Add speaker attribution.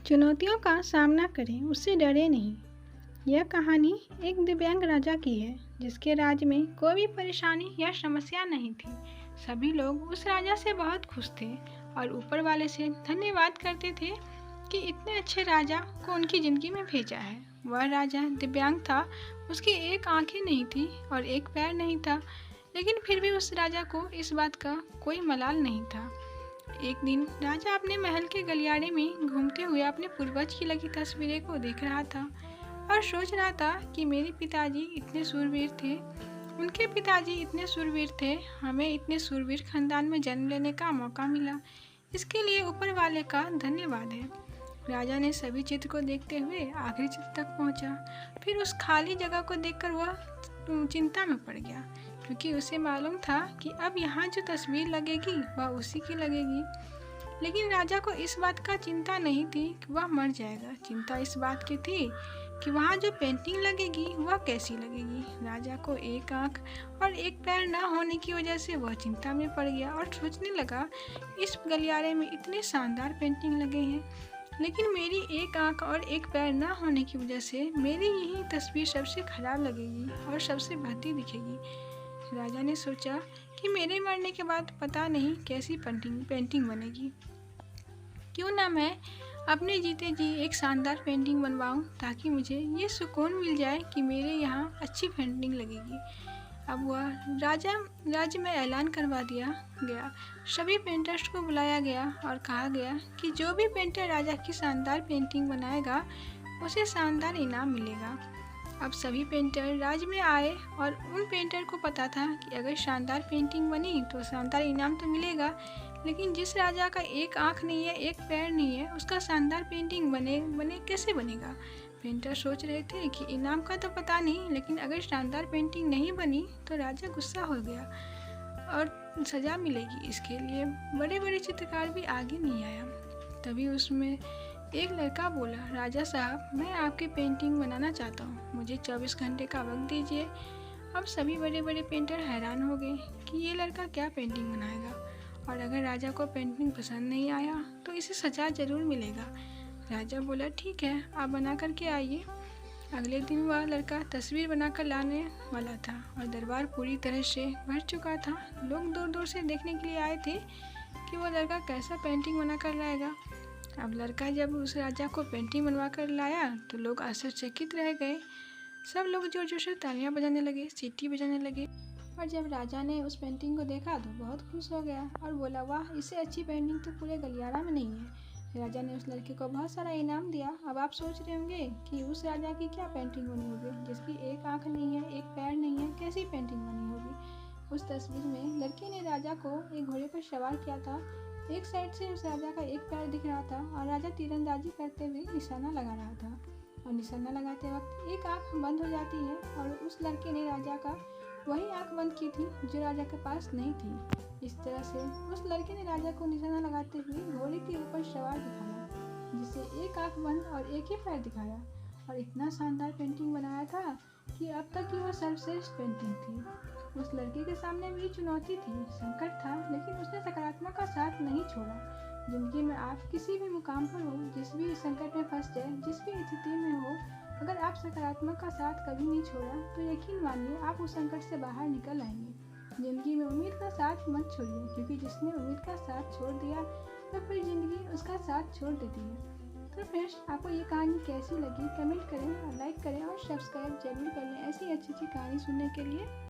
Speaker 1: चुनौतियों का सामना करें, उससे डरे नहीं। यह कहानी एक दिव्यांग राजा की है जिसके राज्य में कोई भी परेशानी या समस्या नहीं थी। सभी लोग उस राजा से बहुत खुश थे और ऊपर वाले से धन्यवाद करते थे कि इतने अच्छे राजा को उनकी ज़िंदगी में भेजा है। वह राजा दिव्यांग था, उसकी एक आंखें नहीं थी और एक पैर नहीं था, लेकिन फिर भी उस राजा को इस बात का कोई मलाल नहीं था। एक दिन राजा अपने महल के गलियारे में घूमते हुए अपने पूर्वज की लगी तस्वीरें को देख रहा था और सोच रहा था कि मेरे पिताजी इतने सूरवीर थे, उनके पिताजी इतने सूरवीर थे, हमें इतने सूरवीर खानदान में जन्म लेने का मौका मिला। इसके लिए ऊपर वाले का धन्यवाद है। राजा ने सभी चित्र को देखते हुए आखिरी चित्र तक पहुंचा। फिर उस खाली जगह को देखकर वह चिंता में पड़ गया, क्योंकि उसे मालूम था कि अब यहाँ जो तस्वीर लगेगी वह उसी की लगेगी। लेकिन राजा को इस बात का चिंता नहीं थी कि वह मर जाएगा। चिंता इस बात की थी कि वहाँ जो पेंटिंग लगेगी वह कैसी लगेगी। राजा को एक आँख और एक पैर न होने की वजह से वह चिंता में पड़ गया और सोचने लगा, इस गलियारे में इतने शानदार पेंटिंग लगे हैं, लेकिन मेरी एक आँख और एक पैर न होने की वजह से मेरी यही तस्वीर सबसे खराब लगेगी और सबसे भद्दी दिखेगी। राजा ने सोचा कि मेरे मरने के बाद पता नहीं कैसी पेंटिंग बनेगी। क्यों ना मैं अपने जीते जी एक शानदार पेंटिंग बनवाऊं, ताकि मुझे ये सुकून मिल जाए कि मेरे यहाँ अच्छी पेंटिंग लगेगी। अब वह राज्य में ऐलान करवा दिया गया। सभी पेंटर्स को बुलाया गया और कहा गया कि जो भी पेंटर राजा की शानदार पेंटिंग बनाएगा उसे शानदार इनाम मिलेगा। अब सभी पेंटर राज्य में आए और उन पेंटर को पता था कि अगर शानदार पेंटिंग बनी तो शानदार इनाम तो मिलेगा, लेकिन जिस राजा का एक आँख नहीं है, एक पैर नहीं है, उसका शानदार पेंटिंग बने कैसे बनेगा। पेंटर सोच रहे थे कि इनाम का तो पता नहीं, लेकिन अगर शानदार पेंटिंग नहीं बनी तो राजा गुस्सा हो गया और सज़ा मिलेगी। इसके लिए बड़े बड़े चित्रकार भी आगे नहीं आया। तभी उसमें एक लड़का बोला, राजा साहब, मैं आपकी पेंटिंग बनाना चाहता हूँ, मुझे 24 घंटे का वक्त दीजिए। अब सभी बड़े बड़े पेंटर हैरान हो गए कि ये लड़का क्या पेंटिंग बनाएगा, और अगर राजा को पेंटिंग पसंद नहीं आया तो इसे सज़ा ज़रूर मिलेगा। राजा बोला, ठीक है, आप बना करके आइए। अगले दिन वह लड़का तस्वीर बनाकर लाने वाला था और दरबार पूरी तरह से भर चुका था। लोग दूर दूर से देखने के लिए आए थे कि वह लड़का कैसा पेंटिंग बना कर लाएगा। अब लड़का जब उस राजा को पेंटिंग बनवा कर लाया तो लोग आश्चर्यचकित रह गए। सब लोग जोर जोर से तालियां बजाने लगे, सीटी बजाने लगे। और जब राजा ने उस पेंटिंग को देखा तो बहुत खुश हो गया और बोला, वाह, इससे अच्छी पेंटिंग तो पूरे गलियारा में नहीं है। राजा ने उस लड़के को बहुत सारा इनाम दिया। अब आप सोच रहे होंगे कि उस राजा की क्या पेंटिंग बनी होगी, जिसकी एक आँख नहीं है, एक पैर नहीं है, कैसी पेंटिंग बनी होगी। उस तस्वीर में लड़के ने राजा को एक घोड़े पर सवार किया था। एक साइड से उस राजा का एक पैर दिख रहा था और राजा तीरंदाजी करते हुए निशाना लगा रहा था, और निशाना लगाते वक्त एक आँख बंद हो जाती है और उस लड़के ने राजा का वही आँख बंद की थी जो राजा के पास नहीं थी। इस तरह से उस लड़के ने राजा को निशाना लगाते हुए घोड़े के ऊपर सवार दिखाया, जिसे एक आँख बंद और एक ही पैर दिखाया, और इतना शानदार पेंटिंग बनाया था कि अब तक की वह सर्वश्रेष्ठ पेंटिंग थी। उस लड़के के सामने भी चुनौती थी, संकट था, लेकिन उसने सकारात्मक का साथ नहीं छोड़ा। जिंदगी में आप किसी भी मुकाम पर हो, जिस भी संकट में फंस जाए, जिस भी स्थिति में हो, अगर आप सकारात्मक का साथ कभी नहीं छोड़ा तो यकीन मानिए आप उस संकट से बाहर निकल आएंगे। जिंदगी में उम्मीद का साथ मत छोड़िए, क्योंकि जिसने उम्मीद का साथ छोड़ दिया तो फिर जिंदगी उसका साथ छोड़ देती है। तो फ्रेंड्स, आपको ये कहानी कैसी लगी कमेंट करें और लाइक करें और सब्सक्राइब जरूर कर लें ऐसी अच्छी अच्छी कहानी सुनने के लिए।